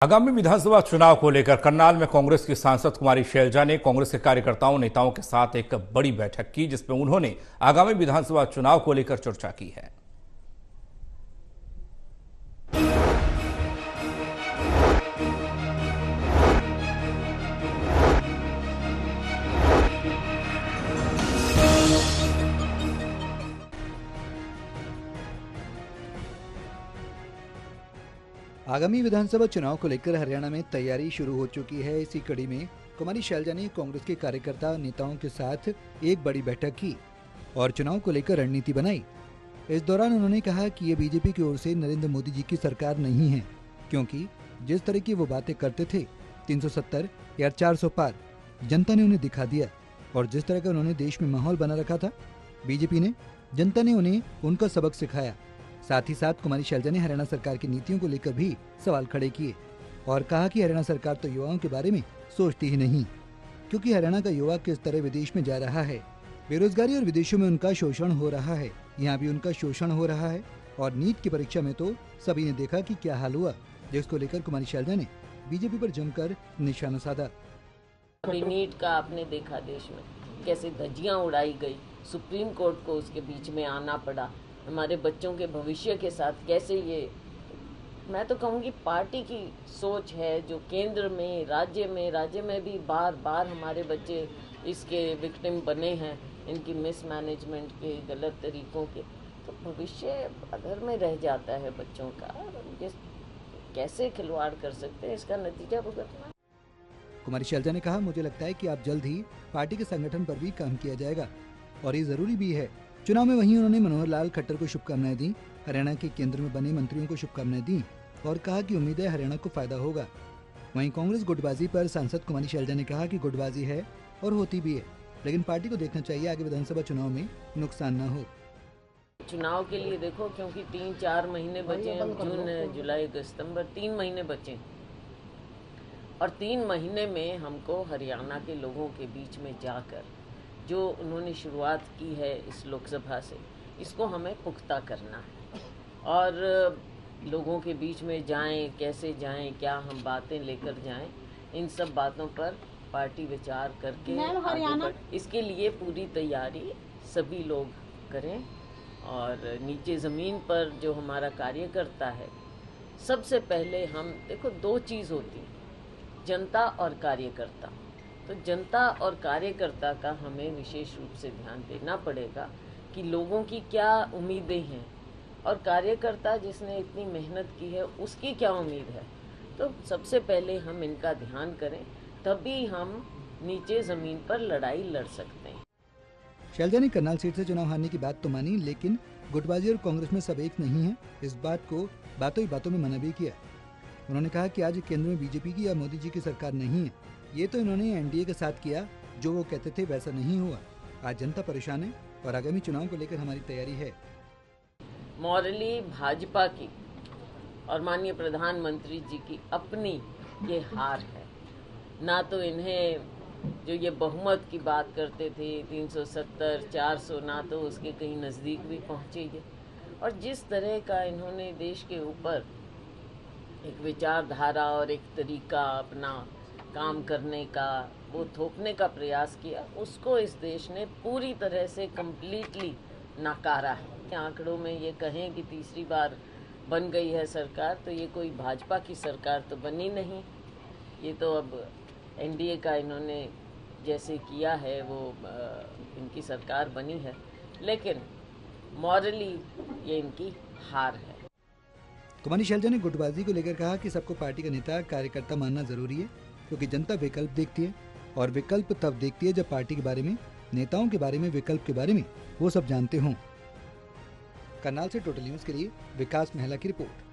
आगामी विधानसभा चुनाव को लेकर करनाल में कांग्रेस की सांसद कुमारी शैलजा ने कांग्रेस के कार्यकर्ताओं नेताओं के साथ एक बड़ी बैठक की, जिसमें उन्होंने आगामी विधानसभा चुनाव को लेकर चर्चा की है। आगामी विधानसभा चुनाव को लेकर हरियाणा में तैयारी शुरू हो चुकी है। इसी कड़ी में कुमारी शैलजा ने कांग्रेस के कार्यकर्ता नेताओं के साथ एक बड़ी बैठक की और चुनाव को लेकर रणनीति बनाई। इस दौरान उन्होंने कहा कि ये बीजेपी की ओर से नरेंद्र मोदी जी की सरकार नहीं है, क्योंकि जिस तरह की वो बातें करते थे 370 या 400 पार जनता ने उन्हें दिखा दिया, और जिस तरह का उन्होंने देश में माहौल बना रखा था बीजेपी ने, जनता ने उन्हें उनका सबक सिखाया। साथ ही साथ कुमारी शैलजा ने हरियाणा सरकार की नीतियों को लेकर भी सवाल खड़े किए और कहा कि हरियाणा सरकार तो युवाओं के बारे में सोचती ही नहीं, क्योंकि हरियाणा का युवा किस तरह विदेश में जा रहा है, बेरोजगारी और विदेशों में उनका शोषण हो रहा है, यहाँ भी उनका शोषण हो रहा है। और नीट की परीक्षा में तो सभी ने देखा कि क्या हाल हुआ, जिसको लेकर कुमारी शैलजा ने बीजेपी पर जमकर निशाना साधा। नीट का आपने देखा देश में कैसे धज्जियां उड़ाई गई, सुप्रीम कोर्ट को उसके बीच में आना पड़ा, हमारे बच्चों के भविष्य के साथ कैसे ये, मैं तो कहूँगी पार्टी की सोच है जो केंद्र में राज्य में भी बार बार हमारे बच्चे इसके विक्टिम बने हैं, इनकी मिसमैनेजमेंट के गलत तरीकों के। तो भविष्य अगर में रह जाता है बच्चों का, जिस कैसे खिलवाड़ कर सकते हैं, इसका नतीजा भुगतना। कुमारी शैलजा ने कहा, मुझे लगता है कि आप जल्द ही पार्टी के संगठन पर भी काम किया जाएगा और ये जरूरी भी है। चुनाव में वहीं उन्होंने मनोहर लाल खट्टर को शुभकामनाएं दी, हरियाणा के केंद्र में बने मंत्रियों को शुभकामनाएं दी और कहा कि उम्मीद है हरियाणा को फायदा होगा। वहीं कांग्रेस गुटबाजी पर सांसद कुमारी शैलजा ने कहा कि गुटबाजी है और होती भी है, लेकिन पार्टी को देखना चाहिए आगे विधानसभा चुनाव में नुकसान न हो। चुनाव के लिए देखो, क्योंकि 3-4 महीने बचे हैं, जून जुलाई अगस्त सितंबर 3 महीने बचे हैं, और 3 महीने में हमको हरियाणा के लोगों के बीच में जाकर जो उन्होंने शुरुआत की है इस लोकसभा से, इसको हमें पुख्ता करना है और लोगों के बीच में जाएं, कैसे जाएं, क्या हम बातें लेकर जाएं, इन सब बातों पर पार्टी विचार करके आगे इसके लिए पूरी तैयारी सभी लोग करें। और नीचे ज़मीन पर जो हमारा कार्यकर्ता है, सबसे पहले हम देखो 2 चीज़ होती हैं, जनता और कार्यकर्ता। तो जनता और कार्यकर्ता का हमें विशेष रूप से ध्यान देना पड़ेगा कि लोगों की क्या उम्मीदें हैं और कार्यकर्ता जिसने इतनी मेहनत की है उसकी क्या उम्मीद है। तो सबसे पहले हम इनका ध्यान करें, तभी हम नीचे ज़मीन पर लड़ाई लड़ सकते हैं। शैलजा ने करनाल सीट से चुनाव हारने की बात तो मानी, लेकिन गुटबाजी और कांग्रेस में सब एक नहीं है, इस बात को बातों ही बातों में मना भी किया। उन्होंने कहा कि आज केंद्र में बीजेपी की या मोदी जी की सरकार नहीं है, ये तो इन्होंने एनडीए के साथ किया, जो वो कहते थे वैसा नहीं हुआ। आज जनता परेशान है और आगामी चुनाव को लेकर हमारी तैयारी है। मॉरली भाजपा की और माननीय प्रधानमंत्री जी की अपनी ये हार है। ना तो इन्हें जो ये बहुमत की बात करते थे 370 400, ना तो उसके कहीं नज़दीक भी पहुँचे ये, और जिस तरह का इन्होंने देश के ऊपर एक विचारधारा और एक तरीका अपना काम करने का वो थोपने का प्रयास किया, उसको इस देश ने पूरी तरह से कम्प्लीटली नकारा है। आंकड़ों में ये कहें कि तीसरी बार बन गई है सरकार, तो ये कोई भाजपा की सरकार तो बनी नहीं, ये तो अब एनडीए का इन्होंने जैसे किया है वो इनकी सरकार बनी है, लेकिन मॉरली ये इनकी हार है। कुमारी शैलजा ने गुटबाजी को लेकर कहा कि सबको पार्टी का नेता कार्यकर्ता मानना जरूरी है, क्योंकि जनता विकल्प देखती है और विकल्प तब देखती है जब पार्टी के बारे में, नेताओं के बारे में, विकल्प के बारे में वो सब जानते हों। करनाल से टोटल न्यूज़ के लिए विकास मेहला की रिपोर्ट।